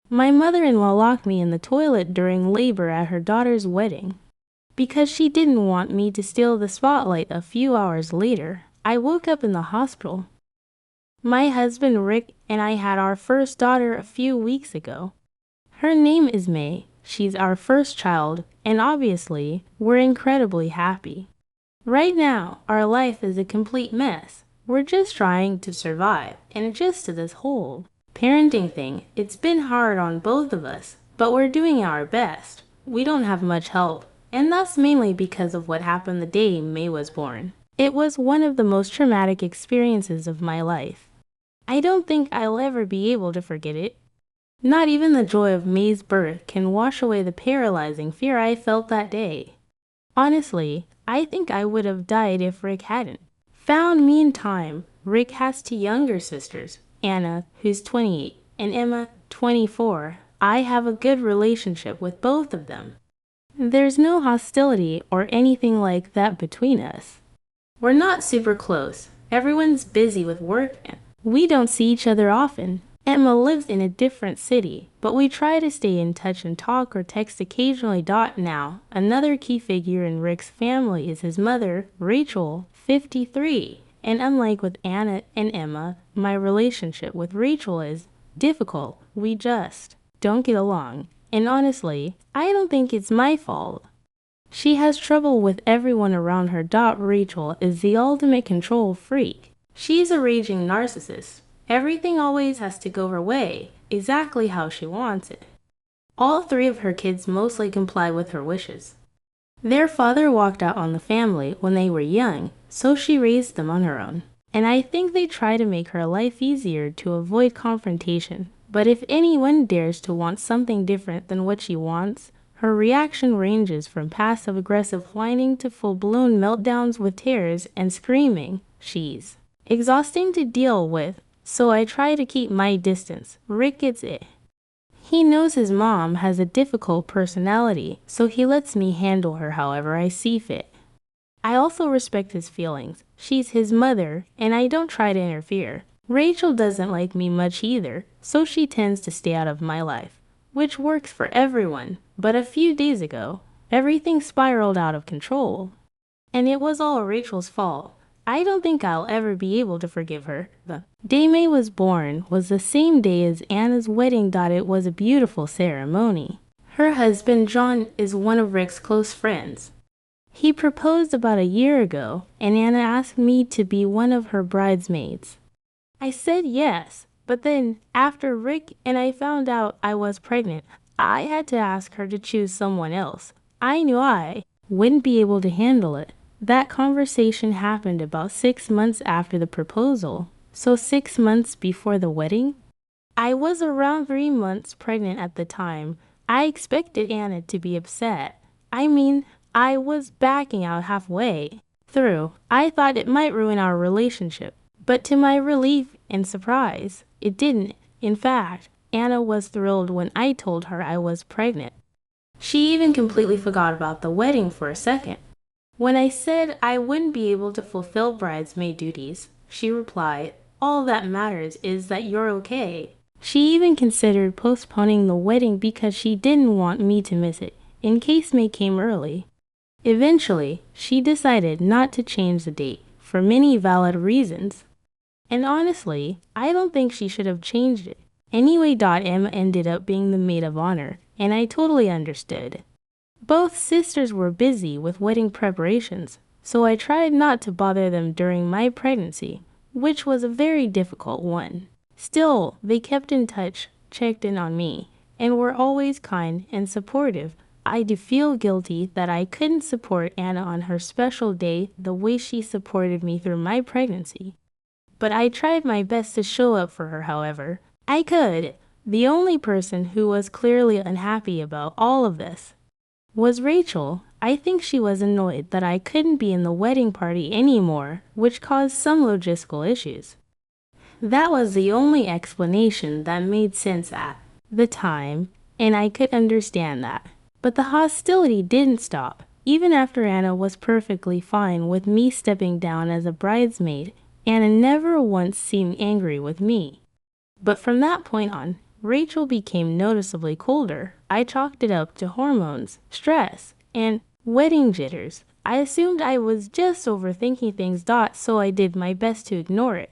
My mother-in-law locked me in the toilet during labor at her daughter's wedding. Because she didn't want me to steal the spotlight a few hours later, I woke up in the hospital. My husband Rick and I had our first daughter a few weeks ago. Her name is May. She's our first child, and obviously, we're incredibly happy. Right now, our life is a complete mess. We're just trying to survive and adjust to this whole parenting thing. It's been hard on both of us, but we're doing our best. We don't have much help, and that's mainly because of what happened the day May was born. It was one of the most traumatic experiences of my life. I don't think I'll ever be able to forget it. Not even the joy of May's birth can wash away the paralyzing fear I felt that day. Honestly, I think I would have died if Rick hadn't found me in time. Rick has two younger sisters, Anna, who's 28, and Emma, 24. I have a good relationship with both of them. There's no hostility or anything like that between us. We're not super close. Everyone's busy with work and we don't see each other often. Emma lives in a different city, but we try to stay in touch and talk or text occasionally. Now, another key figure in Rick's family is his mother, Rachel, 53. And unlike with Anna and Emma, my relationship with Rachel is difficult. We just don't get along. And honestly, I don't think it's my fault. She has trouble with everyone around her. Rachel is the ultimate control freak. She's a raging narcissist. Everything always has to go her way, exactly how she wants it. All three of her kids mostly comply with her wishes. Their father walked out on the family when they were young, so she raised them on her own. And I think they try to make her life easier to avoid confrontation. But if anyone dares to want something different than what she wants, her reaction ranges from passive-aggressive whining to full-blown meltdowns with tears and screaming. She's exhausting to deal with, so I try to keep my distance. Rick gets it. He knows his mom has a difficult personality, so he lets me handle her however I see fit. I also respect his feelings. She's his mother, and I don't try to interfere. Rachel doesn't like me much either, so she tends to stay out of my life, which works for everyone. But a few days ago, everything spiraled out of control. And it was all Rachel's fault. I don't think I'll ever be able to forgive her. The day May was born was the same day as Anna's wedding. It was a beautiful ceremony. Her husband, John, is one of Rick's close friends. He proposed about a year ago, and Anna asked me to be one of her bridesmaids. I said yes, but then, after Rick and I found out I was pregnant, I had to ask her to choose someone else. I knew I wouldn't be able to handle it. That conversation happened about 6 months after the proposal, so 6 months before the wedding. I was around 3 months pregnant at the time. I expected Anna to be upset. I was backing out halfway through. I thought it might ruin our relationship, but to my relief and surprise, it didn't. In fact, Anna was thrilled when I told her I was pregnant. She even completely forgot about the wedding for a second. When I said I wouldn't be able to fulfill bridesmaid duties, she replied, "All that matters is that you're okay." She even considered postponing the wedding because she didn't want me to miss it, in case May came early. Eventually, she decided not to change the date, for many valid reasons. And honestly, I don't think she should have changed it. Anyway, Emma ended up being the maid of honor, and I totally understood. Both sisters were busy with wedding preparations, so I tried not to bother them during my pregnancy, which was a very difficult one. Still, they kept in touch, checked in on me, and were always kind and supportive. I do feel guilty that I couldn't support Anna on her special day the way she supported me through my pregnancy. But I tried my best to show up for her however I could. The only person who was clearly unhappy about all of this was Rachel. I think she was annoyed that I couldn't be in the wedding party anymore, which caused some logistical issues. That was the only explanation that made sense at the time, and I could understand that. But the hostility didn't stop, even after Anna was perfectly fine with me stepping down as a bridesmaid. Anna never once seemed angry with me. But from that point on, Rachel became noticeably colder. I chalked it up to hormones, stress, and wedding jitters. I assumed I was just overthinking things. So I did my best to ignore it.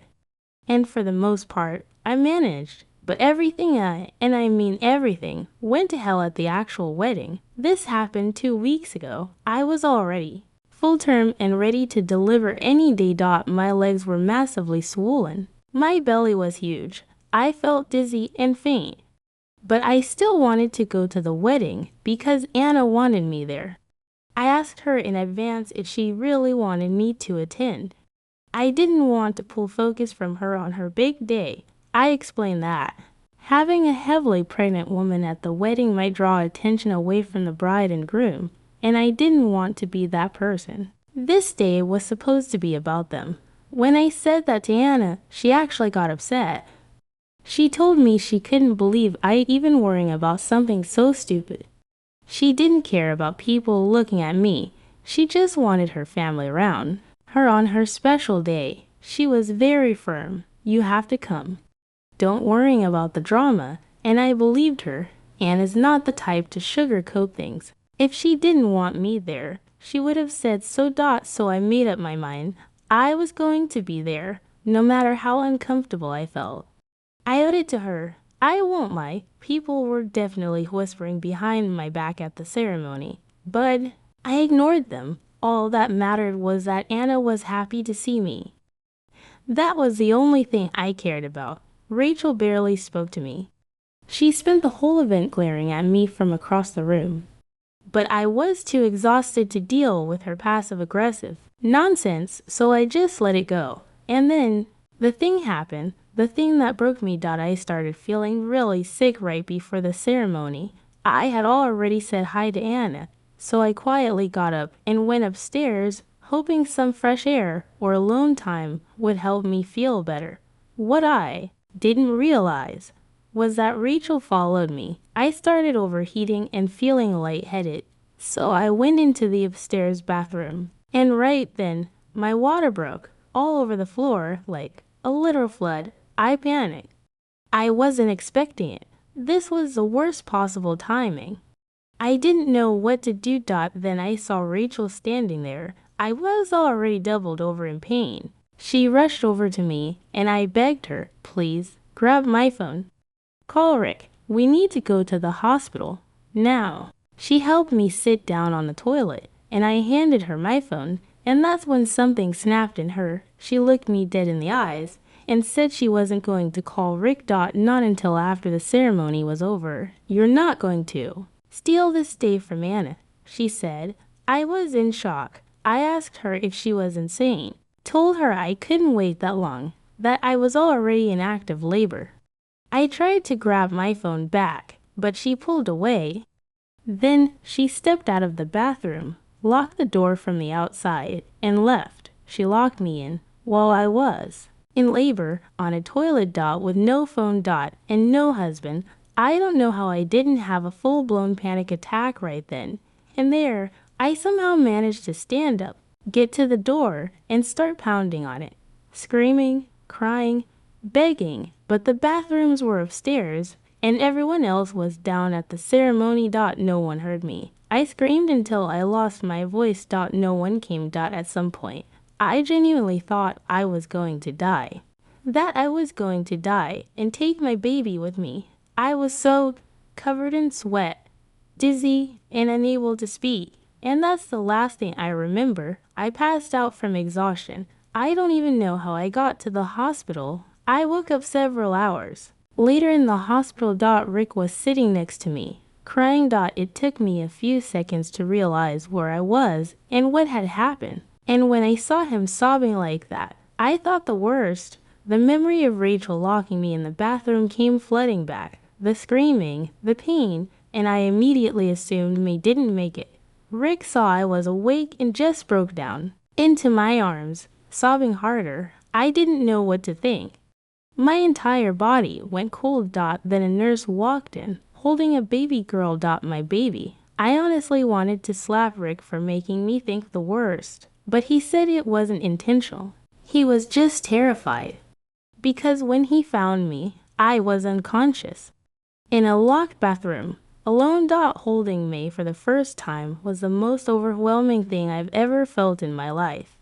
And for the most part, I managed. But everything, and I mean everything, went to hell at the actual wedding. This happened 2 weeks ago. I was all ready, full term and ready to deliver any day. My legs were massively swollen. My belly was huge. I felt dizzy and faint. But I still wanted to go to the wedding because Anna wanted me there. I asked her in advance if she really wanted me to attend. I didn't want to pull focus from her on her big day. I explained that having a heavily pregnant woman at the wedding might draw attention away from the bride and groom, and I didn't want to be that person. This day was supposed to be about them. When I said that to Anna, she actually got upset. She told me she couldn't believe I even worrying about something so stupid. She didn't care about people looking at me. She just wanted her family around her on her special day. She was very firm. You have to come. Don't worry about the drama. And I believed her. Anna's not the type to sugarcoat things. If she didn't want me there, she would have said so. So I made up my mind. I was going to be there, no matter how uncomfortable I felt. I owed it to her. I won't lie, people were definitely whispering behind my back at the ceremony, but I ignored them. All that mattered was that Anna was happy to see me. That was the only thing I cared about. Rachel barely spoke to me. She spent the whole event glaring at me from across the room. But I was too exhausted to deal with her passive-aggressive nonsense, so I just let it go. And then the thing happened. The thing that broke me. I started feeling really sick right before the ceremony. I had already said hi to Anna, so I quietly got up and went upstairs, hoping some fresh air or alone time would help me feel better. What I didn't realize was that Rachel followed me. I started overheating and feeling lightheaded, so I went into the upstairs bathroom. And right then, my water broke all over the floor like a literal flood. I panicked. I wasn't expecting it. This was the worst possible timing. I didn't know what to do. Then I saw Rachel standing there. I was already doubled over in pain. She rushed over to me, and I begged her, please, grab my phone. Call Rick. We need to go to the hospital. Now. She helped me sit down on the toilet, and I handed her my phone, and that's when something snapped in her. She looked me dead in the eyes and said she wasn't going to call Rick. Not until after the ceremony was over. You're not going to steal this day from Anna, she said. I was in shock. I asked her if she was insane. Told her I couldn't wait that long, that I was already in active labor. I tried to grab my phone back, but she pulled away. Then she stepped out of the bathroom, locked the door from the outside, and left. She locked me in while I was in labor on a toilet. With no phone. And no husband. I don't know how I didn't have a full-blown panic attack right then and there. I somehow managed to stand up, get to the door, and start pounding on it, screaming, crying, begging, but the bathrooms were upstairs and everyone else was down at the ceremony. No one heard me. I screamed until I lost my voice. No one came. At some point, I genuinely thought I was going to die. That I was going to die and take my baby with me. I was so covered in sweat, dizzy, and unable to speak. And that's the last thing I remember. I passed out from exhaustion. I don't even know how I got to the hospital. I woke up several hours later in the hospital. Rick was sitting next to me, crying. It took me a few seconds to realize where I was and what had happened. And when I saw him sobbing like that, I thought the worst. The memory of Rachel locking me in the bathroom came flooding back. The screaming, the pain, and I immediately assumed me didn't make it. Rick saw I was awake and just broke down into my arms, sobbing harder. I didn't know what to think. My entire body went cold. Then a nurse walked in, holding a baby girl. My baby. I honestly wanted to slap Rick for making me think the worst, but he said it wasn't intentional. He was just terrified. Because when he found me, I was unconscious. In a locked bathroom, alone. Holding May for the first time was the most overwhelming thing I've ever felt in my life.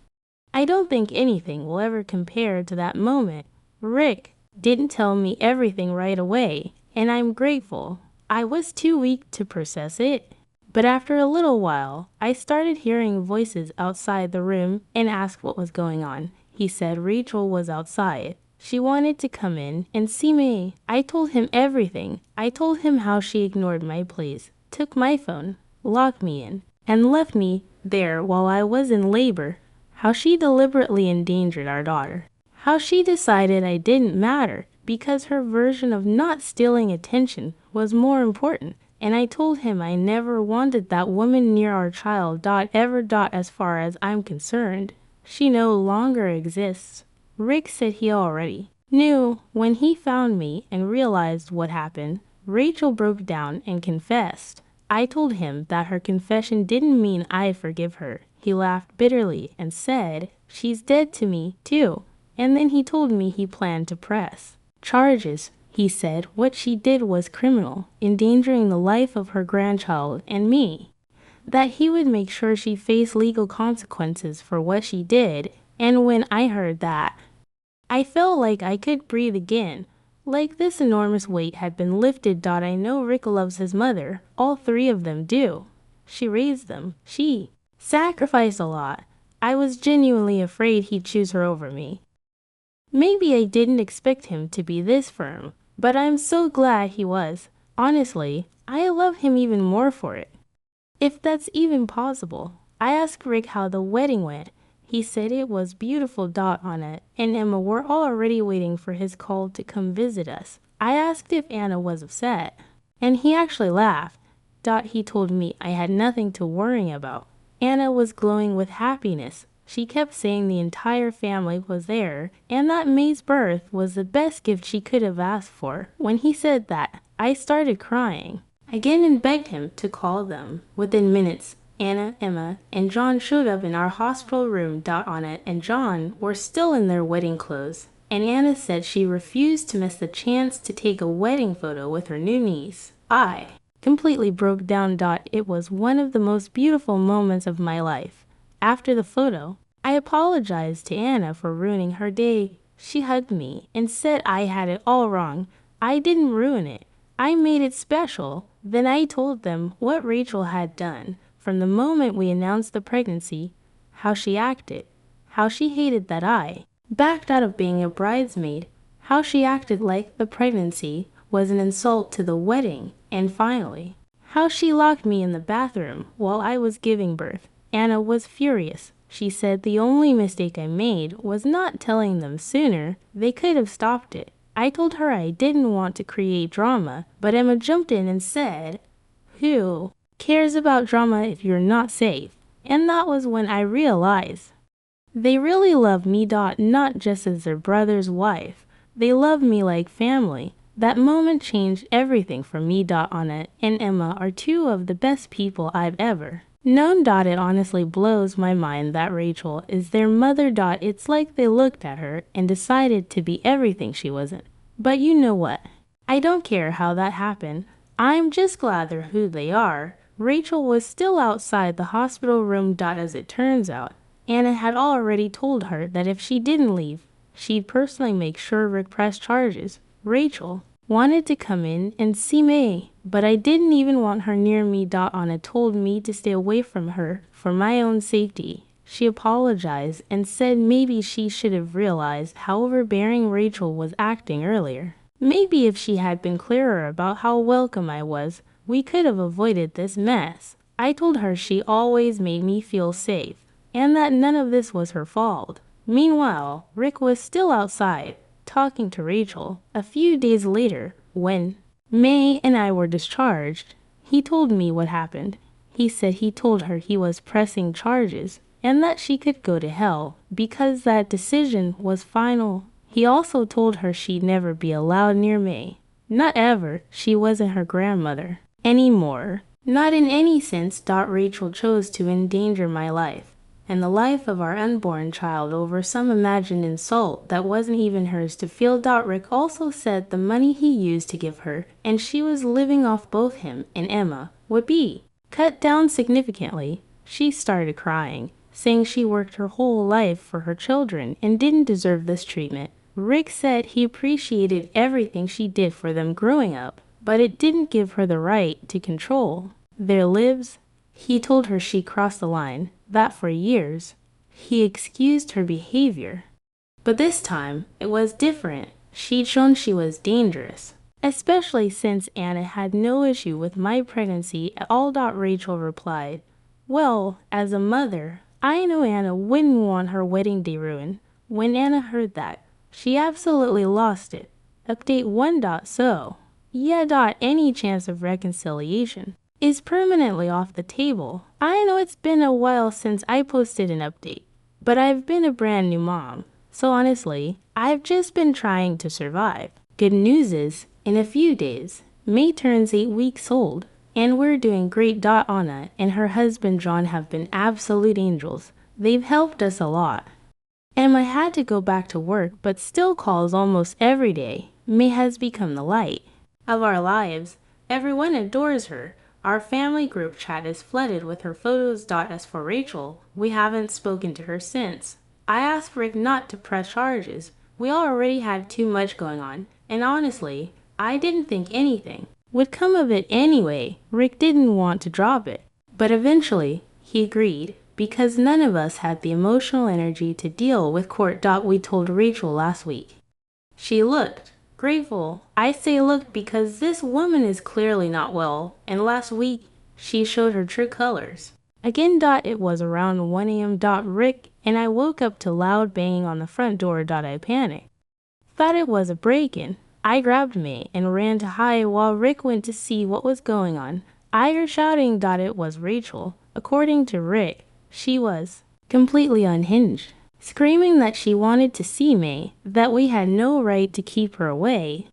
I don't think anything will ever compare to that moment. Rick didn't tell me everything right away, and I'm grateful. I was too weak to process it. But after a little while, I started hearing voices outside the room and asked what was going on. He said Rachel was outside. She wanted to come in and see me. I told him everything. I told him how she ignored my pleas, took my phone, locked me in, and left me there while I was in labor. How she deliberately endangered our daughter. How she decided I didn't matter because her version of not stealing attention was more important. And I told him I never wanted that woman near our child. Ever. As far as I'm concerned, she no longer exists. Rick said he already knew. When he found me and realized what happened, Rachel broke down and confessed. I told him that her confession didn't mean I forgive her. He laughed bitterly and said, "She's dead to me, too." And then he told me he planned to press charges. He said what she did was criminal, endangering the life of her grandchild and me. That he would make sure she faced legal consequences for what she did. And when I heard that, I felt like I could breathe again. Like this enormous weight had been lifted. I know Rick loves his mother. All three of them do. She raised them. She sacrificed a lot. I was genuinely afraid he'd choose her over me. Maybe I didn't expect him to be this firm, but I'm so glad he was. Honestly, I love him even more for it. If that's even possible. I asked Rick how the wedding went. He said it was beautiful. Anna and Emma were already waiting for his call to come visit us. I asked if Anna was upset, and he actually laughed. He told me I had nothing to worry about. Anna was glowing with happiness. She kept saying the entire family was there, and that May's birth was the best gift she could have asked for. When he said that, I started crying. Again and begged him to call them. Within minutes, Anna, Emma, and John showed up in our hospital room. Anna and John were still in their wedding clothes, and Anna said she refused to miss the chance to take a wedding photo with her new niece. I completely broke down. It was one of the most beautiful moments of my life. After the photo, I apologized to Anna for ruining her day. She hugged me and said I had it all wrong. I didn't ruin it. I made it special. Then I told them what Rachel had done. From the moment we announced the pregnancy, how she acted, how she hated that I backed out of being a bridesmaid, how she acted like the pregnancy was an insult to the wedding, and finally, how she locked me in the bathroom while I was giving birth. Anna was furious. She said the only mistake I made was not telling them sooner. They could have stopped it. I told her I didn't want to create drama, but Emma jumped in and said, "Who cares about drama if you're not safe?" And that was when I realized they really love me. Not just as their brother's wife. They love me like family. That moment changed everything for me. Anna and Emma are two of the best people I've ever known. It honestly blows my mind that Rachel is their mother. It's like they looked at her and decided to be everything she wasn't. But you know what? I don't care how that happened. I'm just glad they're who they are. Rachel was still outside the hospital room. As it turns out, Anna had already told her that if she didn't leave, she'd personally make sure Rick pressed charges. Rachel wanted to come in and see May, but I didn't even want her near me. Anna told me to stay away from her for my own safety. She apologized and said maybe she should have realized how overbearing Rachel was acting earlier. Maybe if she had been clearer about how welcome I was, we could have avoided this mess. I told her she always made me feel safe, and that none of this was her fault. Meanwhile, Rick was still outside, talking to Rachel. A few days later, when May and I were discharged, he told me what happened. He said he told her he was pressing charges, and that she could go to hell, because that decision was final. He also told her she'd never be allowed near May. Not ever. She wasn't her grandmother anymore. Not in any sense. Rachel chose to endanger my life, and the life of our unborn child over some imagined insult that wasn't even hers to feel. Rick also said the money he used to give her, and she was living off both him and Emma, would be cut down significantly. She started crying, saying she worked her whole life for her children and didn't deserve this treatment. Rick said he appreciated everything she did for them growing up, but it didn't give her the right to control their lives. He told her she crossed the line, that for years he excused her behavior. But this time, it was different. She'd shown she was dangerous, especially since Anna had no issue with my pregnancy at all. Rachel replied, "Well, as a mother, I know Anna wouldn't want her wedding day ruined." When Anna heard that, she absolutely lost it. Update 1. So, yeah. Any chance of reconciliation is permanently off the table. I know it's been a while since I posted an update, but I've been a brand new mom, so honestly, I've just been trying to survive. Good news is, in a few days, May turns 8 weeks old, and we're doing great. Anna and her husband John have been absolute angels. They've helped us a lot. Emma had to go back to work, but still calls almost every day. May has become the light of our lives. Everyone adores her. Our family group chat is flooded with her photos. As for Rachel, we haven't spoken to her since. I asked Rick not to press charges. We already had too much going on, and honestly, I didn't think anything would come of it anyway. Rick didn't want to drop it, but eventually he agreed because none of us had the emotional energy to deal with court. We told Rachel last week. She looked grateful. I say looked because this woman is clearly not well, and last week she showed her true colors. Again. It was around 1 a.m. Rick and I woke up to loud banging on the front door. I panicked. Thought it was a break-in. I grabbed May and ran to hide while Rick went to see what was going on. I heard shouting. It was Rachel. According to Rick, she was completely unhinged, screaming that she wanted to see May, that we had no right to keep her away,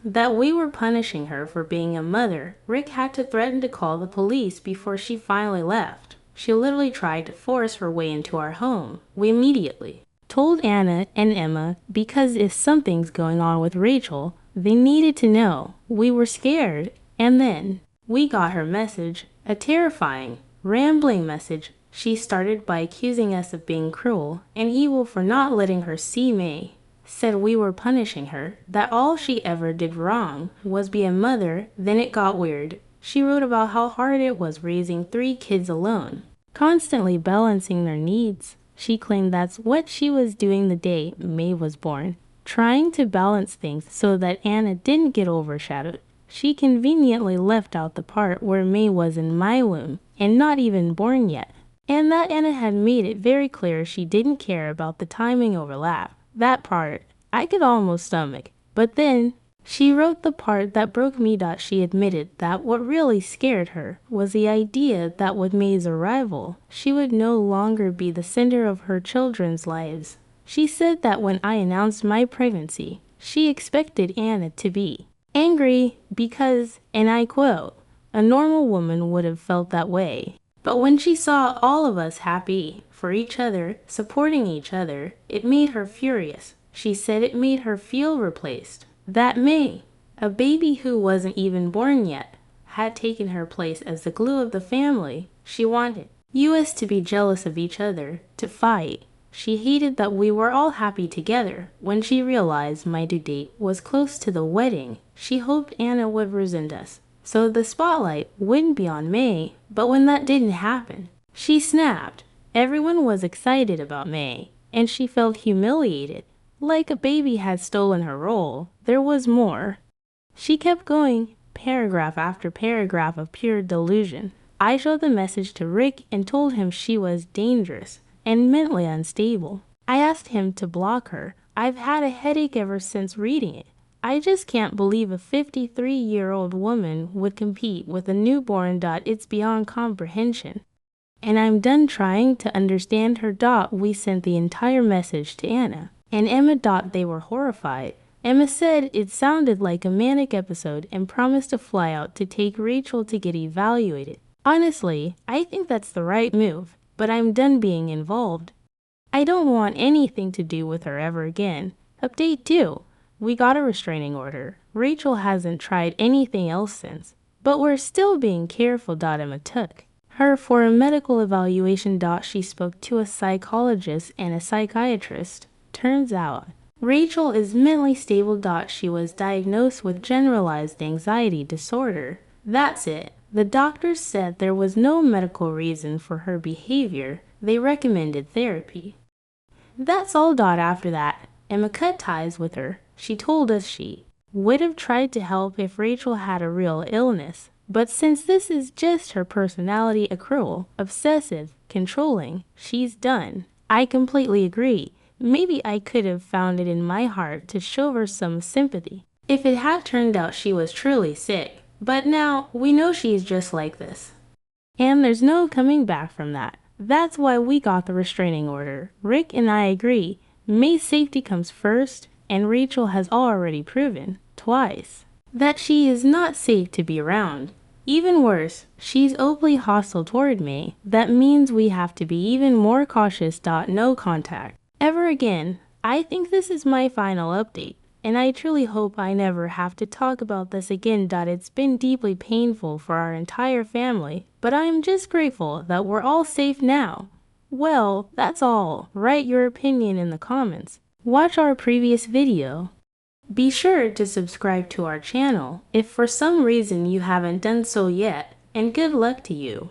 that we were punishing her for being a mother. Rick had to threaten to call the police before she finally left. She literally tried to force her way into our home. We immediately told Anna and Emma because if something's going on with Rachel, they needed to know. We were scared, and then we got her message, a terrifying, rambling message. She started by accusing us of being cruel and evil for not letting her see May. Said we were punishing her, that all she ever did wrong was be a mother. Then it got weird. She wrote about how hard it was raising 3 kids alone, constantly balancing their needs. She claimed that's what she was doing the day May was born, trying to balance things so that Anna didn't get overshadowed. She conveniently left out the part where May was in my womb and not even born yet, and that Anna had made it very clear she didn't care about the timing overlap. That part I could almost stomach, but then she wrote the part that broke me. She admitted that what really scared her was the idea that with May's arrival, she would no longer be the center of her children's lives. She said that when I announced my pregnancy, she expected Anna to be angry because, and I quote, "a normal woman would have felt that way." But when she saw all of us happy for each other, supporting each other, it made her furious. She said it made her feel replaced. That May, a baby who wasn't even born yet, had taken her place as the glue of the family. She wanted us to be jealous of each other, to fight. She hated that we were all happy together. When she realized my due date was close to the wedding, she hoped Anna would resent us, so the spotlight wouldn't be on May. But when that didn't happen, she snapped. Everyone was excited about May, and she felt humiliated, like a baby had stolen her role. There was more. She kept going, paragraph after paragraph of pure delusion. I showed the message to Rick and told him she was dangerous and mentally unstable. I asked him to block her. I've had a headache ever since reading it. I just can't believe a 53-year-old woman would compete with a newborn. It's beyond comprehension. And I'm done trying to understand her. We sent the entire message to Anna and Emma. They were horrified. Emma said it sounded like a manic episode and promised to fly out to take Rachel to get evaluated. Honestly, I think that's the right move. but I'm done being involved. I don't want anything to do with her ever again. Update 2. We got a restraining order. Rachel hasn't tried anything else since, but we're still being careful. Emma took her for a medical evaluation. She spoke to a psychologist and a psychiatrist. Turns out, Rachel is mentally stable. She was diagnosed with generalized anxiety disorder. That's it. The doctors said there was no medical reason for her behavior. They recommended therapy. That's all. After that, Emma cut ties with her. She told us she would have tried to help if Rachel had a real illness. But since this is just her personality, a cruel, obsessive, controlling, she's done. I completely agree. Maybe I could have found it in my heart to show her some sympathy if it had turned out she was truly sick. But now we know she's just like this. And there's no coming back from that. That's why we got the restraining order. Rick and I agree. May's safety comes first, and Rachel has already proven, twice, that she is not safe to be around. Even worse, she's openly hostile toward May. That means we have to be even more cautious. No contact ever again. I think this is my final update, and I truly hope I never have to talk about this again. It's been deeply painful for our entire family, but I'm just grateful that we're all safe now. Well, that's all. Write your opinion in the comments. Watch our previous video. Be sure to subscribe to our channel if for some reason you haven't done so yet, and good luck to you.